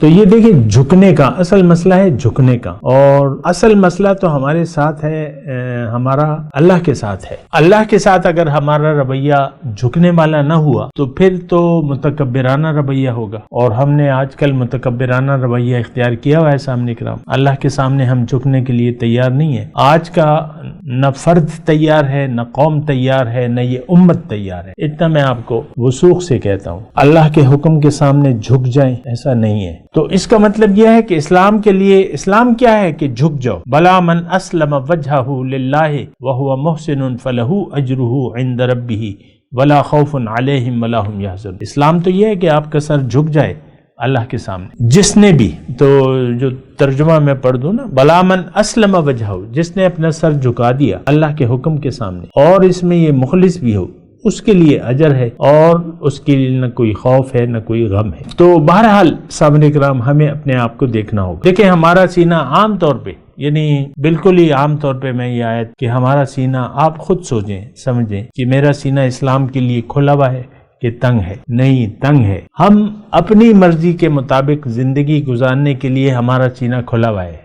تو یہ دیکھیں جھکنے کا اصل مسئلہ ہے، جھکنے کا، اور اصل مسئلہ تو ہمارے ساتھ ہے، ہمارا اللہ کے ساتھ ہے۔ اللہ کے ساتھ اگر ہمارا رویہ جھکنے والا نہ ہوا تو پھر تو متکبرانہ رویہ ہوگا، اور ہم نے آج کل متکبرانہ رویہ اختیار کیا ہوا ہے۔ سامنے کرام اللہ کے سامنے ہم جھکنے کے لیے تیار نہیں ہے۔ آج کا نہ فرد تیار ہے، نہ قوم تیار ہے، نہ یہ امت تیار ہے۔ اتنا میں آپ کو وثوق سے کہتا ہوں، اللہ کے حکم کے سامنے جھک جائیں ایسا نہیں ہے۔ تو اس کا مطلب یہ ہے کہ اسلام کے لیے، اسلام کیا ہے کہ جھک جاؤ۔ بلا من اسلم وجہہ للہ وہو محسن فلہ اجرہ عند ربہ ولا خوف علیہم ولا هم یحزنون۔ اسلام تو یہ ہے کہ آپ کا سر جھک جائے اللہ کے سامنے۔ جس نے بھی، تو جو ترجمہ میں پڑھ دوں نا، بلا من اسلم وجہہ، جس نے اپنا سر جھکا دیا اللہ کے حکم کے سامنے، اور اس میں یہ مخلص بھی ہو، اس کے لیے اجر ہے، اور اس کے لیے نہ کوئی خوف ہے نہ کوئی غم ہے۔ تو بہرحال سامنے کرام ہمیں اپنے آپ کو دیکھنا ہوگا۔ دیکھیں ہمارا سینہ عام طور پہ، یعنی بالکل ہی عام طور پہ میں یہ آیت کہ ہمارا سینہ، آپ خود سوچیں سمجھیں کہ میرا سینہ اسلام کے لیے کھلا ہوا ہے کہ تنگ ہے؟ نہیں، تنگ ہے۔ ہم اپنی مرضی کے مطابق زندگی گزارنے کے لیے ہمارا سینہ کھلا ہوا ہے۔